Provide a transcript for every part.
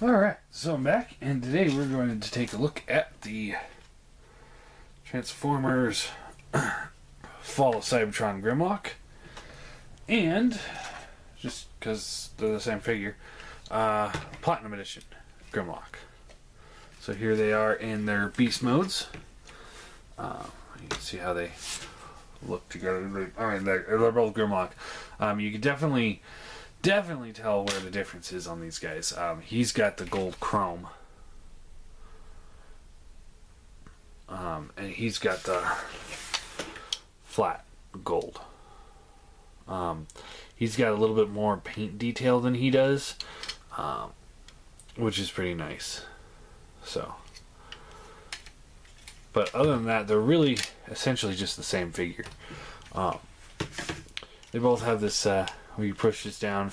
Alright, so I'm back, and today we're going to take a look at the Transformers Fall of Cybertron Grimlock, and, just because they're the same figure, Platinum Edition Grimlock. So here they are in their beast modes. You can see how they look together. I mean, they're both Grimlock. You can definitely tell where the difference is on these guys. He's got the gold chrome. And he's got the flat gold. He's got a little bit more paint detail than he does, which is pretty nice. So, but other than that, they're really essentially just the same figure. They both have this, where you push this down,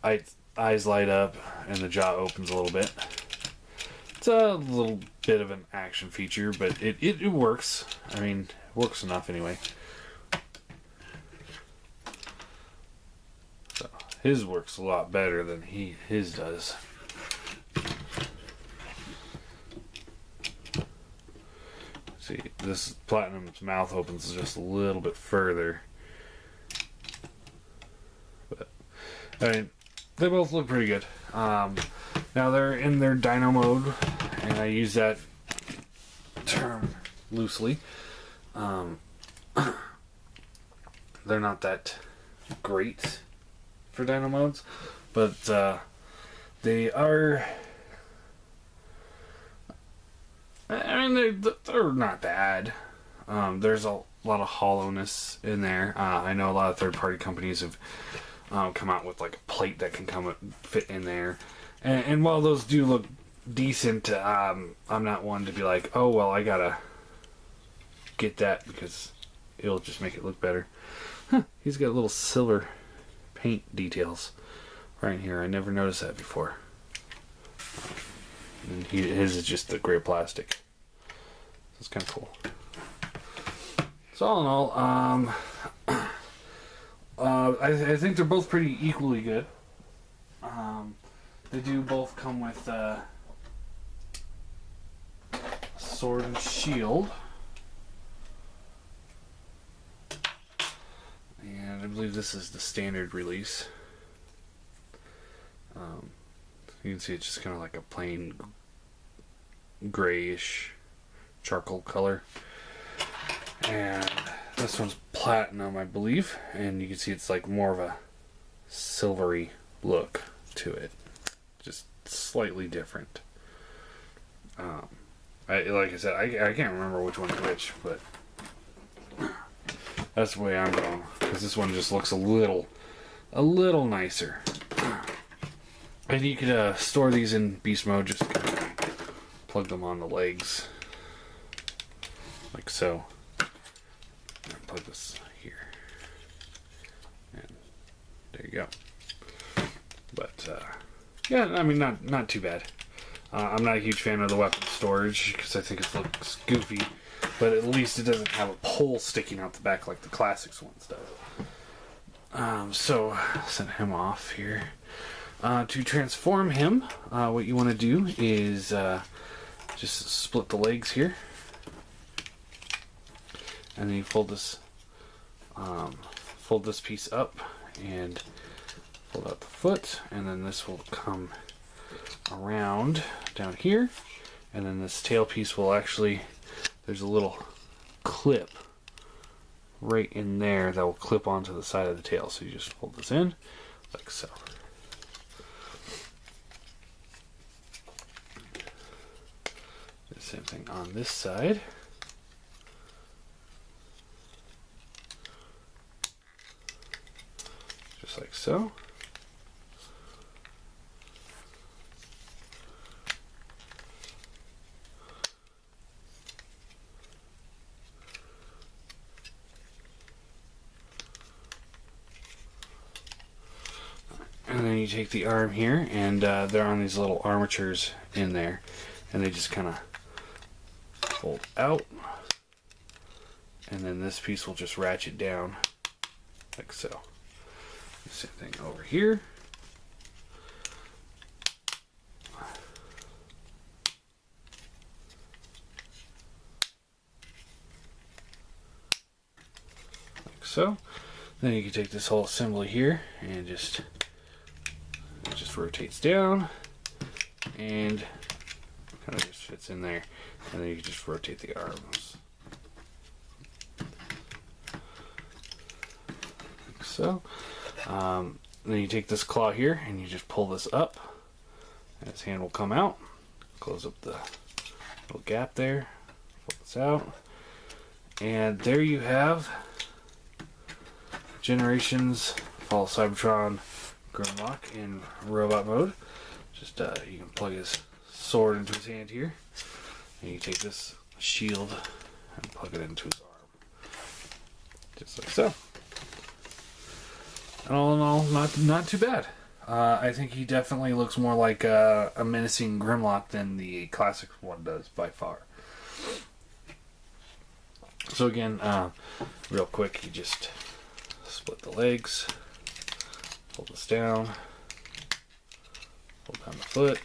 eyes light up, and the jaw opens a little bit. It's a little bit of an action feature, but it works. I mean, it works enough anyway. So, his works a lot better than his does. See, this Platinum's mouth opens just a little bit further. But, I mean, they both look pretty good. Now they're in their Dino mode, and I use that term loosely. They're not that great for Dino modes, but they are. I mean, they're not bad. There's a lot of hollowness in there. I know a lot of third-party companies have come out with like a plate that can fit in there, and while those do look decent, I'm not one to be like, oh well, I gotta get that because it'll just make it look better. He's got little silver paint details right here. I never noticed that before. And his is just the gray plastic. So it's kind of cool. So all in all, I think they're both pretty equally good. They do both come with sword and shield. And I believe this is the standard release. You can see it's just kind of like a plain grayish charcoal color. And this one's platinum, I believe. And you can see it's like more of a silvery look to it. Just slightly different. Like I said, I can't remember which one's which, but that's the way I'm going. Because this one just looks a little nicer. And you could store these in beast mode, just kind of plug them on the legs, like so. And plug this here, and there you go. But yeah, I mean, not too bad. I'm not a huge fan of the weapon storage because I think it looks goofy, but at least it doesn't have a pole sticking out the back like the classics ones does. So send him off here. To transform him, what you want to do is just split the legs here, and then you fold this piece up and fold out the foot, and then this will come around down here, and then this tail piece will actually, there's a little clip right in there that will clip onto the side of the tail. So you just fold this in like so. Same thing on this side. Just like so. And then you take the arm here, and they're on these little armatures in there, and they just kind of fold out, and then this piece will just ratchet down like so. Same thing over here. so. Then you can take this whole assembly here and it just rotates down and kind of just fits in there, and then you can just rotate the arms like so. Then you take this claw here and you just pull this up and his hand will come out. Close up the little gap there, pull this out, and there you have Generations Fall Cybertron Grimlock in robot mode. Just you can plug his sword into his hand here, and you take this shield and plug it into his arm, just like so. And all in all, not too bad. I think he definitely looks more like a menacing Grimlock than the classic one does by far. So again, real quick, you just split the legs, pull this down, pull down the foot,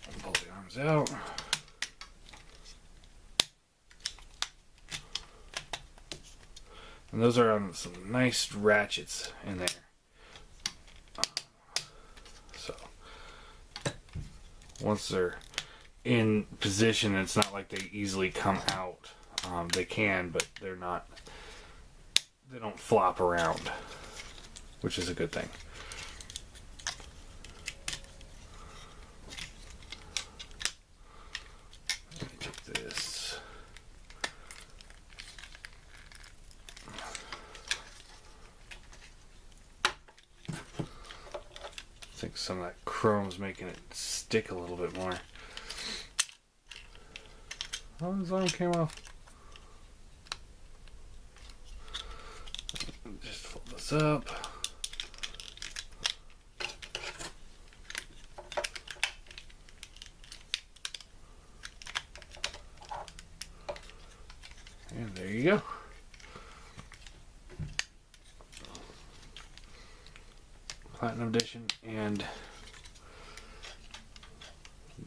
and pull the arms out. And those are on some nice ratchets in there. So once they're in position, it's not like they easily come out. They can, but they're not. They don't flop around, which is a good thing. Let me take this. I think some of that chrome's making it stick a little bit more. Oh, his arm came off. Just fold this up. And there you go. Platinum edition and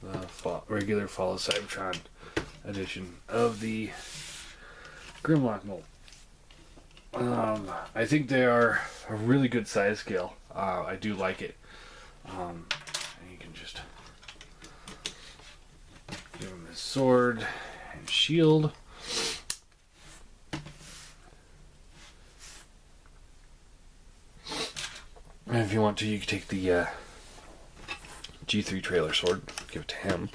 the regular Fall of Cybertron edition of the Grimlock mold. I think they are a really good size scale. I do like it. And you can just give him his sword and shield. And if you want to, you can take the G3 trailer sword, give it to him.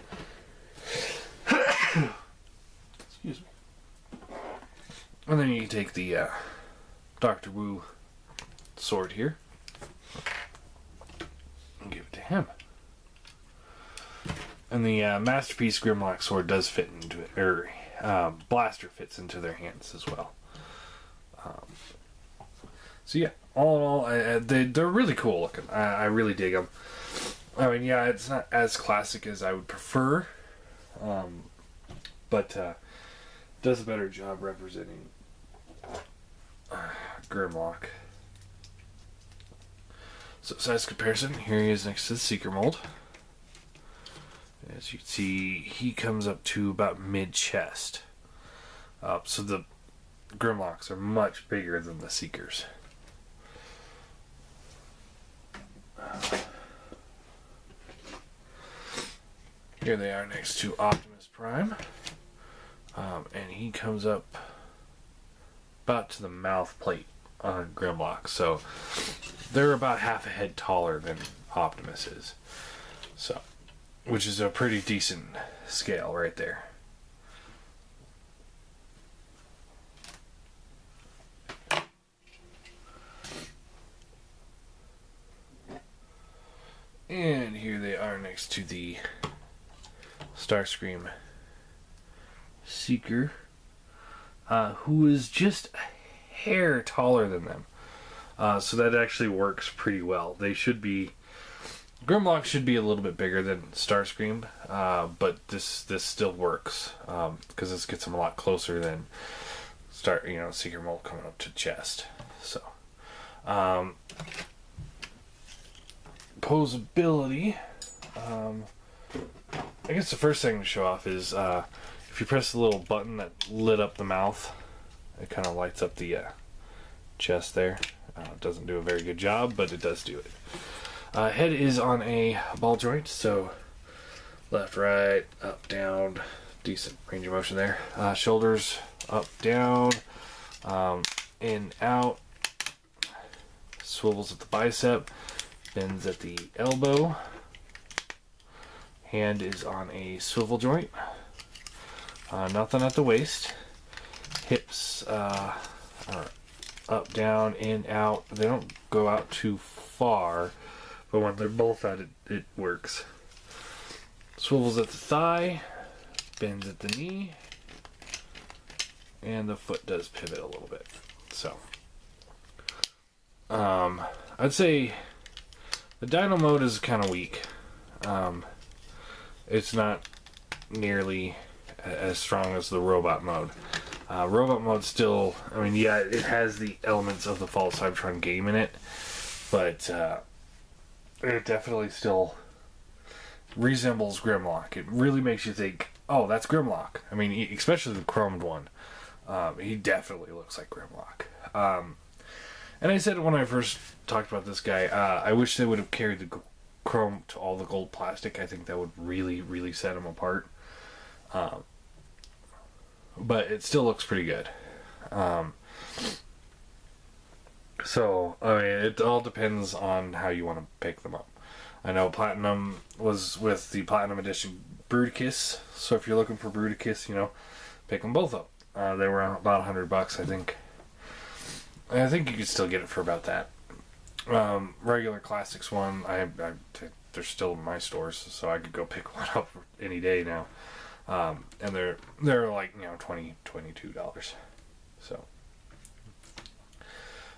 Excuse me. And then you can take the Dr. Wu sword here and give it to him. And the Masterpiece Grimlock sword does fit into it, or blaster fits into their hands as well. So yeah, all in all, they're really cool looking. I really dig them. I mean, yeah, it's not as classic as I would prefer, but does a better job representing Grimlock. So size comparison, here he is next to the Seeker mold. As you can see, he comes up to about mid-chest. So the Grimlocks are much bigger than the Seekers. Here they are next to Optimus Prime. And he comes up about to the mouth plate on Grimlock. So they're about half a head taller than Optimus is. So, which is a pretty decent scale right there. And here they are next to the Starscream Seeker, who is just a hair taller than them. So that actually works pretty well. They should be... Grimlock should be a little bit bigger than Starscream, but this still works, because this gets them a lot closer than Seeker mold coming up to chest. So, posability. I guess the first thing to show off is if you press the little button that lit up the mouth, it kind of lights up the chest there. It doesn't do a very good job, but it does do it. Head is on a ball joint, so left, right, up, down, decent range of motion there. Shoulders up, down, in, out, swivels at the bicep, bends at the elbow. Hand is on a swivel joint. Nothing at the waist. Hips are up, down, in, out. They don't go out too far, but when they're both out, it works. Swivels at the thigh, bends at the knee, and the foot does pivot a little bit. So, I'd say the dyno mode is kind of weak. It's not nearly as strong as the robot mode. Robot mode still, I mean, yeah, it has the elements of the Fall Cybertron game in it, but it definitely still resembles Grimlock. It really makes you think, oh, that's Grimlock. I mean, especially the chromed one. He definitely looks like Grimlock. And I said when I first talked about this guy, I wish they would have carried the chrome to all the gold plastic. I think that would really, really set him apart. But it still looks pretty good. So, I mean, it all depends on how you want to pick them up. I know Platinum was with the Platinum Edition Bruticus, so if you're looking for Bruticus, you know, pick them both up. They were about $100, I think. I think you could still get it for about that. Regular Classics one, they're still in my stores, so I could go pick one up any day now. And they're like, you know, $22. So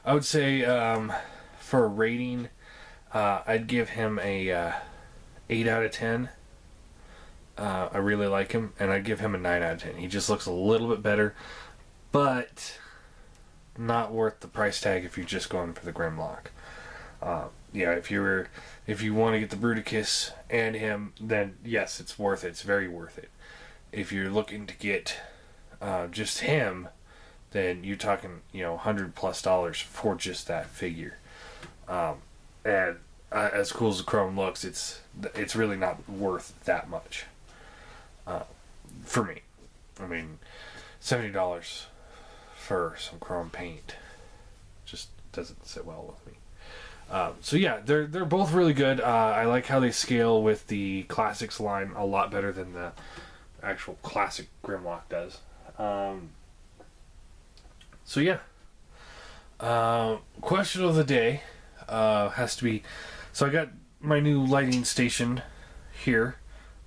I would say for a rating, I'd give him a 8 out of 10. I really like him, and I'd give him a 9 out of 10. He just looks a little bit better, but not worth the price tag if you're just going for the Grimlock. Yeah, if you want to get the Bruticus and him, then yes, it's worth it. It's very worth it. If you're looking to get just him, then you're talking, you know, $100+ for just that figure. And as cool as the chrome looks, it's really not worth that much for me. I mean, $70 for some chrome paint just doesn't sit well with me. So yeah, they're both really good. I like how they scale with the Classics line a lot better than the actual classic Grimlock does. So yeah. Question of the day has to be, so I got my new lighting station here.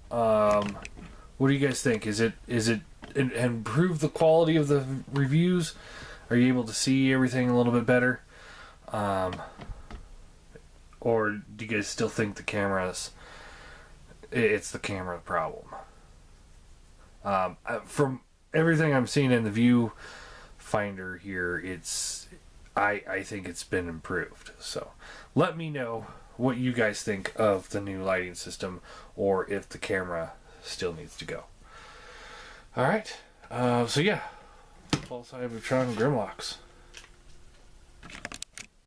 What do you guys think? Is it improve the quality of the reviews? Are you able to see everything a little bit better? Or do you guys still think it's the camera problem? From everything I'm seeing in the viewfinder here, I think it's been improved. So let me know what you guys think of the new lighting system, or if the camera still needs to go. Alright, so yeah, Fall Cybertron Grimlocks.